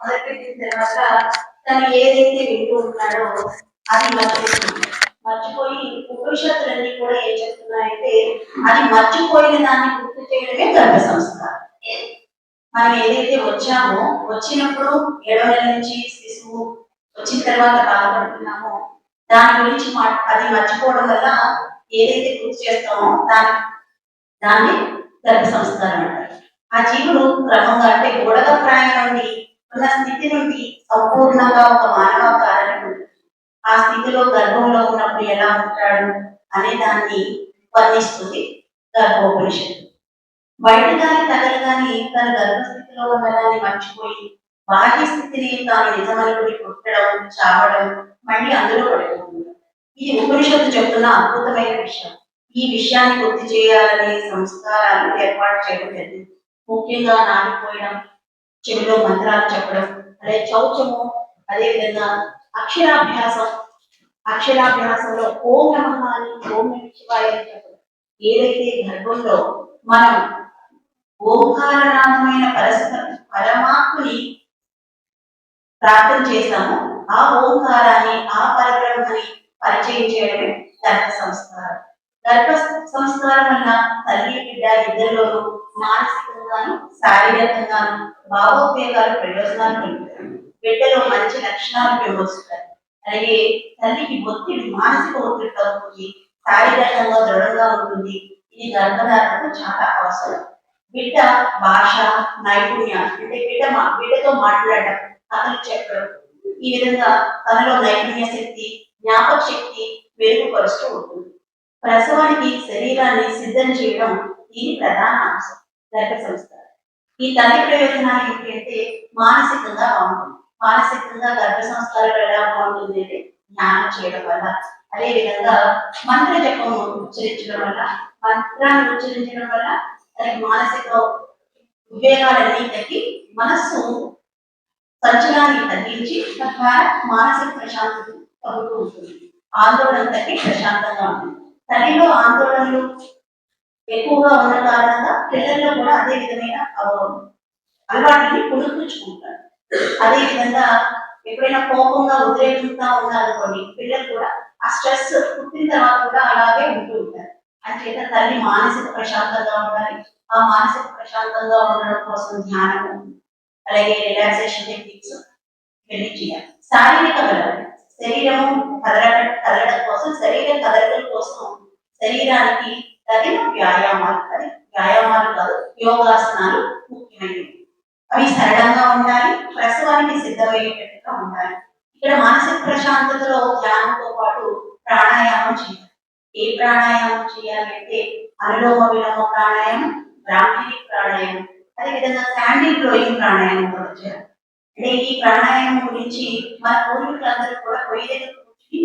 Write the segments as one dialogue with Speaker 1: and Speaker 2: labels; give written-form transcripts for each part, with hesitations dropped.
Speaker 1: మొదలుపెట్టిన తర్వాత తను ఏదైతే వింటూ ఉన్నాడో అది మర్చిపోతుంది. మర్చిపోయి ఉపనిషత్తులన్నీ కూడా ఏం చెప్తున్నాయంటే అది మర్చిపోయిన దాన్ని గుర్తు చేయడమే గర్భ సంస్కారం. మనం ఏదైతే వచ్చామో వచ్చినప్పుడు 7 నెలల నుంచి శిశువు వచ్చిన తర్వాత బాధపడుతున్నామో దాని గురించి అది మర్చిపోవడం వల్ల ఏదైతే గుర్తు చేస్తామో దాన్ని గర్భ సంస్కారం అంటారు. ఆ జీవుడు క్రమంగా అంటే గోడగ ప్రాయం నుండి ఉన్న స్థితి నుండి సంపూర్ణంగా ఒక మానవాకారాన్ని ఆ స్థితిలో గర్భంలో ఉన్నప్పుడు ఎలా ఉంటాడు అనే దాన్ని వర్ణిస్తుంది గర్భోపనిషత్తు. బయట గాని తగలగాని తన గర్భస్థితిలో ఉన్నదాన్ని మర్చిపోయి బాహ్య స్థితిని తాను నిజమనుకుని పుట్టడం చావడం మళ్ళీ అందులో పడిపోతుంది. ఇది ఉపనిషత్తు చెప్తున్న అద్భుతమైన విషయం. ఈ విషయాన్ని గుర్తు చేయాలనే సంస్కారాలు ఏర్పాటు చేయడం జరిగింది. ముఖ్యంగా నానిపోయడం, చెవిలో మంత్రాలు చెప్పడం, అదే చౌచము, అదేవిధంగా అక్షరాభ్యాసంలో ఓం నమః అని ఓం నమః శివాయ అని చెప్పడం. ఏదైతే గర్భంలో మనం ఓంకారనామమైన పరమాత్మని ప్రార్థన చేశాము, ఆ ఓంకారాన్ని ఆ పరబ్రహ్మని పరిచయం చేయడమే గర్భ సంస్కారం. గర్భ సంస్కారం వల్ల తల్లి బిడ్డ ఇద్దరిలోనూ మానసికంగాను శారీరకంగాను భావోద్వేగాలు ప్రయోజనాలు కలుగుతాయి. బిడ్డలో మంచి లక్షణాలు పెంపొస్తాయి. అలాగే తల్లికి ఒత్తిడి మానసిక ఒత్తిడి తగ్గుతుంది, శారీరకంగా దృఢంగా ఉంటుంది. ఇది గర్భధారణకు చాలా అవసరం. బిడ్డ భాష నైపుణ్యం అంటే బిడ్డతో మాట్లాడడం, కథలు చెప్పడం, ఈ విధంగా తనలో నైపుణ్య శక్తి జ్ఞాపక శక్తి మెరుగుపరుస్తూ ఉంటుంది. ప్రసవానికి శరీరాన్ని సిద్ధం చేయడం దీని ప్రధాన అంశం గర్భ సంస్కారం. ఈ తల్లి ప్రయోజనాలు ఏంటంటే మానసికంగా బాగుంటుంది. మానసికంగా గర్భ సంస్కారం ఎలా బాగుంటుంది అంటే ధ్యానం చేయడం వల్ల, అదేవిధంగా మంత్ర జపం ఉచ్చరించడం వల్ల, మంత్రాన్ని ఉచ్చరించడం వల్ల మానసిక ఉద్వేగాలన్నీ తగ్గి మనస్సు సంచలనాన్ని తగ్గించి తద్వారా మానసిక ప్రశాంతత కలుగుతూ ఉంటుంది. ఆందోళన తగ్గి ప్రశాంతంగా ఉంటుంది. తల్లిలో ఆందోళనలు ఎక్కువగా ఉన్న కారణంగా పిల్లల్లో కూడా అదే విధమైన అలవాటుని పునరుద్ధరించుకుంటారు. అదేవిధంగా ఎప్పుడైనా కోపంగా ఉద్రేకంగా ఉన్నారనుకోండి, పిల్లలు కూడా ఆ స్ట్రెస్ పుట్టిన తర్వాత కూడా అలాగే ఉంటూ ఉంటారు. అంచేత తల్లి మానసిక ప్రశాంతంగా ఉండాలి. ఆ మానసిక ప్రశాంతంగా ఉండడం కోసం ధ్యానము, అలాగే రిలాక్సేషన్ టెక్నిక్స్ వెళ్ళి చేయాలి. శారీరక బలం, శరీరము కదలడం కోసం, శరీర కదలికల కోసం శరీరానికి తగిన వ్యాయామాలు కాదు, యోగాసనాలు ముఖ్యమైనవి. అవి సరళంగా ఉండాలి, ప్రసవానికి సిద్ధమయ్యేటట్టుగా ఉండాలి. ఇక్కడ మానసిక ప్రశాంతతలో ధ్యానంతో పాటు ప్రాణాయామం చేయాలి. ఏ ప్రాణాయామం చేయాలి అంటే అనులోమ విలోమ ప్రాణాయామం, బ్రాహ్మణి ప్రాణాయామం, అదేవిధంగా శాండిల్ బ్లోయింగ్ ప్రాణాయామం కూడా చేయాలి. అంటే ఈ ప్రాణాయామం గురించి మన పూర్వీకులందరూ కూడా పొయ్యి దగ్గర కూర్చుని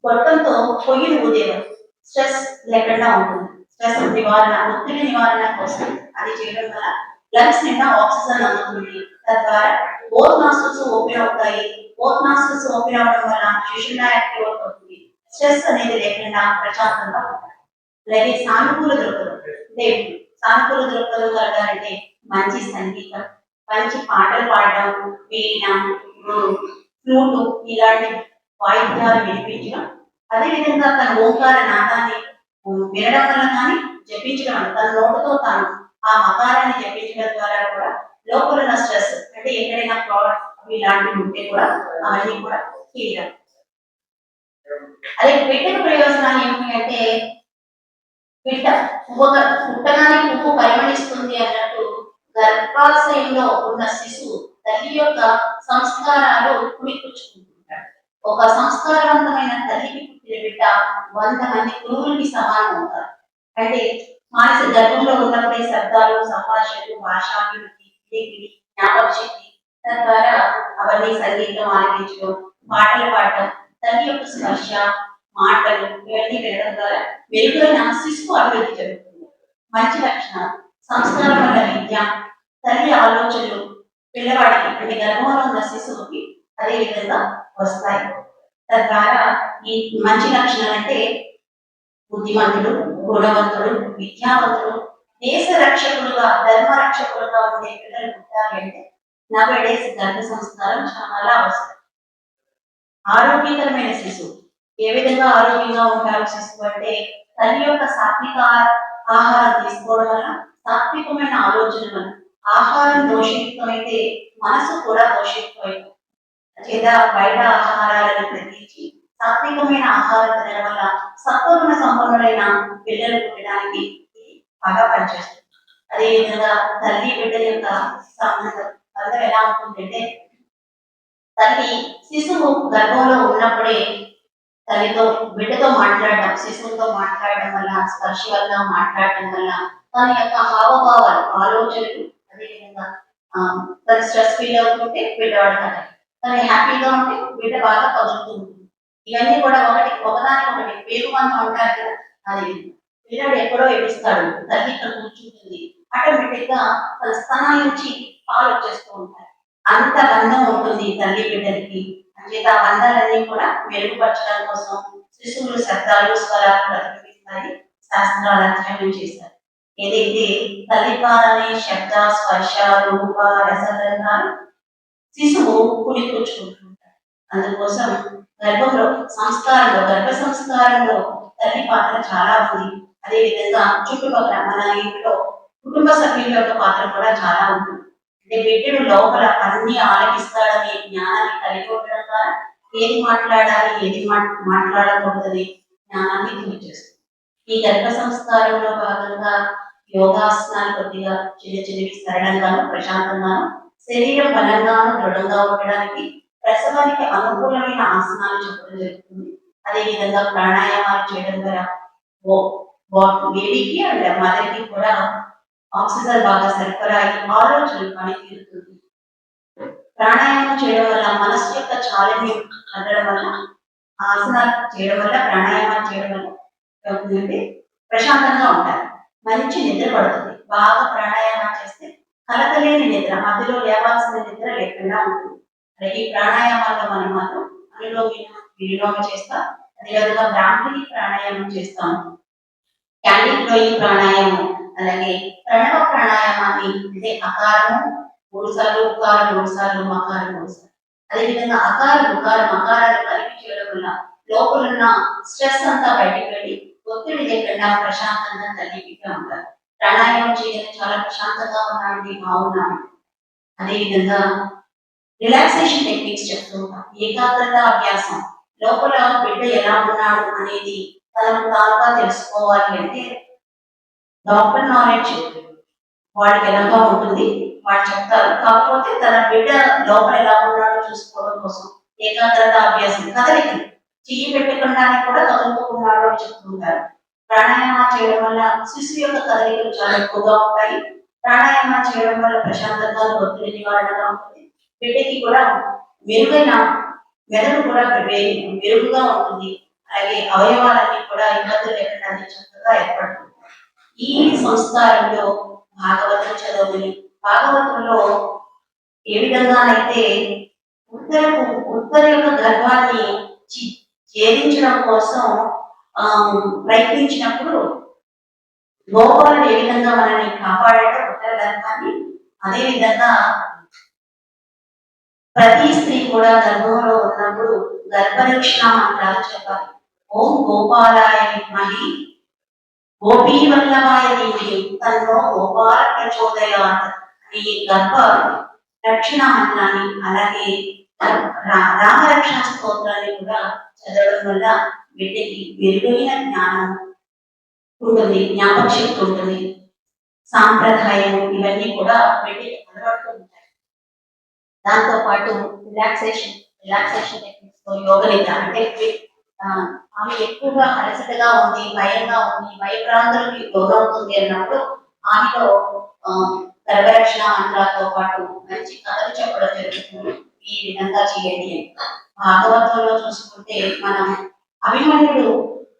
Speaker 1: గొట్టంతో పొయ్యిని ఊదేవారు. స్ట్రెస్ లేకుండా ఉంటుంది. స్ట్రెస్ నివారణ, ఒత్తిడి నివారణ కోసం అది చేయడం వల్ల లంగ్స్ నిండా ఆక్సిజన్ అందుతుంది. తద్వారా బోత్ నాస్ట్రిల్స్ ఓపెన్ అవుతాయి. బోత్ నాస్ట్రిల్స్ ఓపెన్ అవడం వల్ల శిశువుల యాక్టివ్ అవుతుంది. స్ట్రెస్ అనేది లేకుండా ప్రశాంతంగా ఉంటుంది. అలాగే సానుకూల దృక్పథం, సానుకూల దృక్పథం కలగాలంటే మంచి సంగీతం, మంచి పాటలు పాడడం, వీణ, ఫ్లూటు ఇలాంటి వాయిద్యాలు వినిపించడం, అదేవిధంగా తన ఓంకార నాదాన్ని వినడం వల్ల కానీ జపించడం వల్ల తన నోటుతో తాను ఆ మకారాన్ని జపించడం ద్వారా కూడా లోపల ఉన్న స్ట్రెస్ అంటే ఎక్కడైనా క్లాట్ ఇలాంటివి ఉంటే కూడా అవన్నీ కూడా తీయడం. అదే బిడ్డకు ప్రయోజనాలు ఏమిటి అంటే బిడ్డ పుట్టగానే పువ్వు పరిమళిస్తుంది అన్నట్టు గర్భాశయంలో ఉన్న శిశువు తల్లి యొక్క సంస్కారాలు పుణిపుచ్చుకుంటుంటాడు. ఒక సంస్కారవంతమైన తల్లికి పుట్టిన బిడ్డ 100 మంది గురువులకి సమానం అవుతారు. అంటే మానసిక గర్భంలో ఉన్నప్పుడే శబ్దాలు, సంభాషణలు, భాషాభివృద్ధి, జ్ఞాపక శక్తి, తద్వారా అవన్నీ సంగీతం ఆలపించడం, పాటలు పాడటం, తల్లి యొక్క స్పర్శ, మాటలు ఇవన్నీ వినడం ద్వారా మెరుగైన శిశువు అభివృద్ధి జరుగుతుంది. మంచి లక్షణాలు, సంస్కారం వల్ల విద్య, తల్లి ఆలోచనలు పిల్లవాడికి అంటే గర్భంలో ఉన్న శిశువుకి అదే విధంగా వస్తాయి. తద్వారా ఈ మంచి లక్షణాలు అంటే బుద్ధిమంతుడు, గుణవంతుడు, విద్యావంతుడు, దేశ రక్షకులుగా ధర్మ రక్షకులుగా ఉండే పిల్లలు పుట్టాలి అంటే నవేడేస్ గర్భ సంస్కారం చాలా అవసరం. ఆరోగ్యకరమైన శిశువు ఏ విధంగా ఆరోగ్యంగా ఉంటారు శిశువు అంటే తల్లి యొక్క సాత్విక ఆహారం తీసుకోవడం వల్ల సాత్వికమైన ఆలోచన వల్ల ఆహారం దోషయుక్తమైతే మనసు కూడా దోషయుక్తమైంది. చేత బయట ఆహారాలను తగ్గించి సాత్వికమైన ఆహారం తినడం వల్ల సత్వగుణ సంపన్నులైన పిల్లలు పుట్టడానికి ఇది బాగా పనిచేస్తుంది. అదేవిధంగా తల్లి బిడ్డ యొక్క సంబంధం బంధం ఎలా ఉంటుందంటే తల్లి శిశువు గర్భంలో ఉన్నప్పుడే తల్లితో బిడ్డతో మాట్లాడడం శిశువుతో మాట్లాడడం వల్ల స్పర్శ వల్ల మాట్లాడటం వల్ల తన యొక్క హావభావాలు ఆలోచనలు అదేవిధంగా తన స్ట్రెస్ ఫీల్ అవుతుంటే బిడ్డ వాడతారు తను హ్యాపీగా ఉంటే బిడ్డ బాగా కదులుతూ ఉంటుంది. ఇవన్నీ కూడా ఒకదానికి పేరు మనం అంటారు కదా అది పిల్లడు ఎక్కడో ఏడుస్తాడు తల్లి ఇక్కడ కూర్చుంటుంది ఆటోమేటిక్ గా తన స్థానాల నుంచి పాలు వచ్చేస్తూ ఉంటాయి. అంత బంధం ఉంటుంది తల్లి బిడ్డలకి. అంచేత ఆ బంధాలన్నీ కూడా మెరుగుపరచడం కోసం శిశువులు శబ్దాలు స్వరాలు ప్రతిబింబిస్తాయి శాస్త్రాలు అధ్యయనం చేశారు. ఏదైతే తల్లి ద్వారానే శబ్ద స్పర్శ రూప రసగంధాలు శిశువు పుడిపుచ్చుకుంటుంటాడు. అందుకోసం గర్భంలో గర్భ సంస్కారంలో తల్లి పాత్ర చాలా ఉంది. అదేవిధంగా చుట్టుపక్కల మన ఇంట్లో కుటుంబ సభ్యుల యొక్క పాత్ర కూడా చాలా ఉంటుంది. అంటే బిడ్డడు లోపల అన్ని ఆలకిస్తాడనే జ్ఞానాన్ని కలిగి ఉండడం ద్వారా ఏది మాట్లాడాలి ఏది మాట్లాడకూడదని జ్ఞానాన్ని తెలియజేస్తుంది. ఈ గర్భ సంస్కారంలో భాగంగా యోగాసనాలు కొద్దిగా చిన్న చిన్నవి సరళంగాను ప్రశాంతంగాను శరీరం బలంగాను దృఢంగా ఉండడానికి ప్రసవానికి అనుకూలమైన ఆసనాలు చెప్పడం జరుగుతుంది. అదేవిధంగా ప్రాణాయామాలు చేయడం ద్వారా బేబీకి అండ్ మదర్కి కూడా ఆక్సిజన్ బాగా సరఫరా అయ్యి ఆలోచనలు పనితీరుతుంది. ప్రాణాయామం చేయడం వల్ల మనసు యొక్క చాలన్యం కదలడం వల్ల ఆసనాలు చేయడం వల్ల ప్రాణాయామాలు చేయడం వల్ల ఏమవుతుందంటే ప్రశాంతంగా ఉంటారు. మంచి నిద్ర పడుతుంది. బాగా ప్రాణాయామం చేస్తే కలకలేని నిద్ర మధ్యలో లేవాల్సిన నిద్ర లేకుండా ఉంటుంది. అలాగే ఈ ప్రాణాయామాల్లో మనం మాత్రం విలోమ చేస్తాం. అదేవిధంగా బ్రాహ్మణి ప్రాణాయామం చేస్తాము. క్యాండిల్ ఫ్లోయింగ్ ప్రాణాయామం అలాగే ప్రణవ ప్రాణాయామాన్ని అంటే అకారము 3 సార్లు ఉకారం 3 సార్లు మకారం 3 సార్లు అదేవిధంగా అకారం ఉకారం మకారాలు కలిపి చేయడం వల్ల లోపలున్న స్ట్రెస్ అంతా బయటికి వెళ్ళి ఒత్తిడి లేకుండా ప్రశాంతంగా తల్లిగా ఉంటారు. ప్రాణాయామం చేయడం చాలా ప్రశాంతంగా ఉన్నామండి బాగున్నాము. అదేవిధంగా రిలాక్సేషన్ టెక్నిక్స్ చెప్తూ ఉంటాం. ఏకాగ్రత అభ్యాసం లోపల బిడ్డ ఎలా ఉన్నాడు అనేది తనకు తానుగా తెలుసుకోవాలి అంటే డాక్టర్ నాలెడ్జ్ వాడికి ఎలాగా ఉంటుంది వాడు చెప్తారు. కాకపోతే తన బిడ్డ లోపల ఎలా ఉన్నాడో చూసుకోవడం కోసం ఏకాగ్రత అభ్యాసం కదలికలు చెయ్యి పెట్టకుండానే కూడా కదులుతున్నాడో అని చెప్తుంటారు. ప్రాణాయామం చేయడం వల్ల శిశువు యొక్క కదలికలు చాలా ఎక్కువగా ఉంటాయి. ప్రాణాయామం చేయడం వల్ల ప్రశాంతంగా ఒత్తిడి నివారణగా ఉంటుంది. బిడ్డకి కూడా మెరుగైన మెదడు కూడా మెరుగుగా ఉంటుంది. అలాగే అవయవాలన్నీ కూడా ఇబ్బందులు లేకుండా చక్కగా ఏర్పడుతుంది. ఈ సంస్కారంలో భాగవతం చదవని భాగవతంలో ఏ విధంగానైతే ఉత్తర యొక్క గర్భాన్ని ఛేదించడం కోసం ప్రయత్నించినప్పుడు గోపాలుడు ఏ విధంగా మనల్ని కాపాడాడో ఉత్తర గర్భాన్ని అదే విధంగా ప్రతి స్త్రీ కూడా గర్భంలో ఉన్నప్పుడు గర్భరక్షణ మంత్రాలు చెప్పాలి. ఓం గోపాలాయ విద్మహి గోపీ వల్లభాయ ధీమహి తన్నో గోపాల ప్రచోదయాత్ ఈ గర్భ రక్షణ మంత్రాన్ని అలాగే రామరక్షణ స్తోత్రాన్ని కూడా చదవడం వల్ల బిడ్డకి మెరుగైన జ్ఞానం ఉంటుంది, జ్ఞాపక శక్తి ఉంటుంది, సాంప్రదాయం ఇవన్నీ కూడా బిడ్డకి అలవాటు ఉంటాయి. దాంతో పాటు రిలాక్సేషన్ టెక్నిక్స్ తో యోగ నిద్ర అంటే ఆమె ఎక్కువగా అలసటగా ఉంది భయంగా ఉంది భయభ్రాంతులకి లోనవుతుంది అన్నప్పుడు ఆమెలో గర్భరక్షణ మంత్రాలతో పాటు మంచి కథలు చెప్పడం జరుగుతుంది. ఈ విధంగా చేయండి అని భాగవతంలో చూసుకుంటే మనం అభిమన్యుడు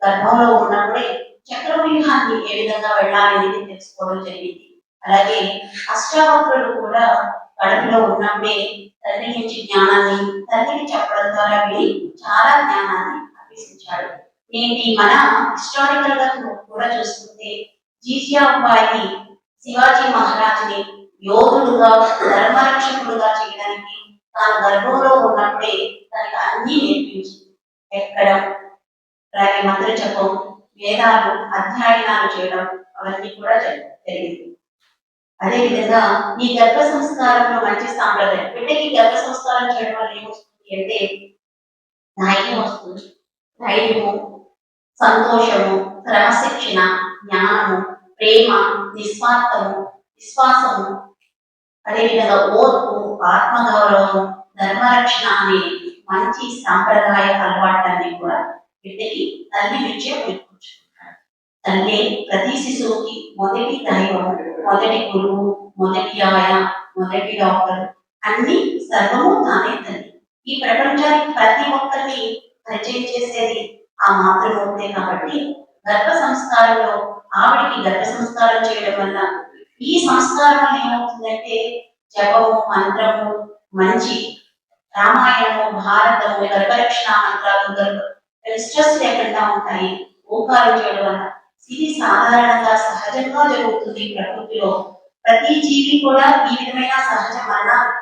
Speaker 1: గర్భంలో ఉన్నప్పుడే చక్రవ్యూహాన్ని ఏ విధంగా వెళ్ళాలి అనేది తెలుసుకోవడం జరిగింది. అలాగే అష్టావక్రులు కూడా కడుపులో ఉన్నప్పుడే తల్లి నుంచి జ్ఞానాన్ని తల్లికి చెప్పడం ద్వారా విని చాలా జ్ఞానాన్ని అభ్యసించాడు. నేటి మన హిస్టారికల్ గా కూడా చూసుకుంటే జీజియాబాయి శివాజీ మహారాజుని యోధుడుగా ధర్మరక్షకుడుగా చేయడానికి తాను గర్భంలో ఉన్నప్పుడే తనకి అన్ని నేర్పించింది. ఎక్కడం, అలాగే మంత్ర జపం, వేదాలు అధ్యయనాలు చేయడం అవన్నీ కూడా జరిగింది. అదేవిధంగా ఈ గర్భ సంస్కారంలో మంచి సాంప్రదాయం, బిడ్డకి గర్భ సంస్కారం చేయడం వల్ల ఏమొస్తుంది అంటే ధైర్యం వస్తుంది. ధైర్యము, సంతోషము, క్రమశిక్షణ, జ్ఞానము, ప్రేమ, నిస్వార్థము, విశ్వాసము, అదేవిధంగా ఓర్పు, ఆత్మగౌరవం, ధర్మరక్షణ అనే మంచి సాంప్రదాయ అలవాట్లన్నీ కూడా బిడ్డకి తల్లి నుంచే నేర్పించుకుంటారు. తల్లి ప్రతి శిశువుకి మొదటి దైవం, మొదటి గురువు, మొదటి ఆయ, మొదటి డాక్టర్, అన్ని సర్వము తానే తల్లి. ఈ ప్రపంచానికి ప్రతి ఒక్కరిని పరిచయం చేసేది ఆ మాతృమూర్తే కాబట్టి గర్భ సంస్కారంలో ఆవిడికి గర్భ సంస్కారం చేయడం వల్ల ఈ సంస్కారం వల్ల ఏమవుతుందంటే జపము, మంత్రము, మంచి రామాయణము, భారతము, గర్భరక్షణ మంత్రాలు స్ట్రెస్ లేకుండా ఉంటాయి. ఓంకారం చేయడం వల్ల ఇది సాధారణంగా సహజంగా జరుగుతుంది ప్రకృతిలో. ప్రతి జీవి కూడా ఈ విధమైన సహజ మరణాలు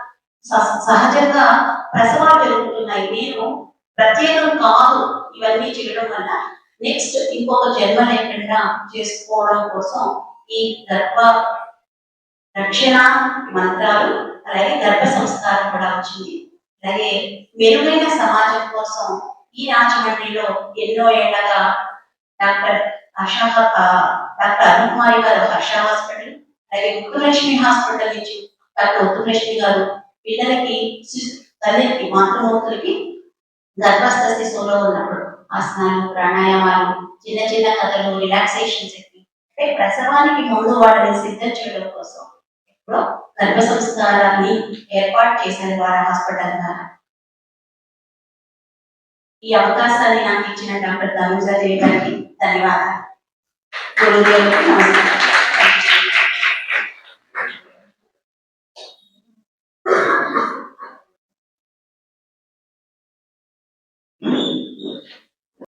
Speaker 1: సహజంగా ప్రసవాలు జరుగుతున్నాయి. నేను ప్రత్యేకం కాదు ఇవన్నీ చేయడం వల్ల నెక్స్ట్ ఇంకొక జన్మ లేకుండా చేసుకోవడం కోసం ఈ గర్భ రక్షణ మంత్రాలు అలాగే గర్భ సంస్కారం కూడా వచ్చింది. అలాగే మెరుగైన సమాజం కోసం ఈ రాజమండ్రిలో ఎన్నో ఏళ్లగా డాక్టర్ అరుణకుమారి గారు హర్ష హాస్పిటల్, అలాగే ముత్తులక్ష్మి హాస్పిటల్ నుంచి డాక్టర్ ముత్తులక్ష్మి గారు పిల్లలకి తల్లికి మాతృమూర్తులకి గర్భస్థ శిశువులో ఉన్నప్పుడు ఆసనాలు, ప్రాణాయామాలు, చిన్న చిన్న కథలు, రిలాక్సేషన్స్ అంటే ప్రసవానికి ముందు వాళ్ళని సిద్ధం చేయడం కోసం ఇప్పుడు గర్భ సంస్కారాన్ని ఏర్పాటు చేశారు వారి హాస్పిటల్ ద్వారా. ఈ అవకాశాన్ని నాకు ఇచ్చిన డాక్టర్ తనుజాదేవి గారికి ధన్యవాదాలు. గురుదేవులకు నమస్కారం.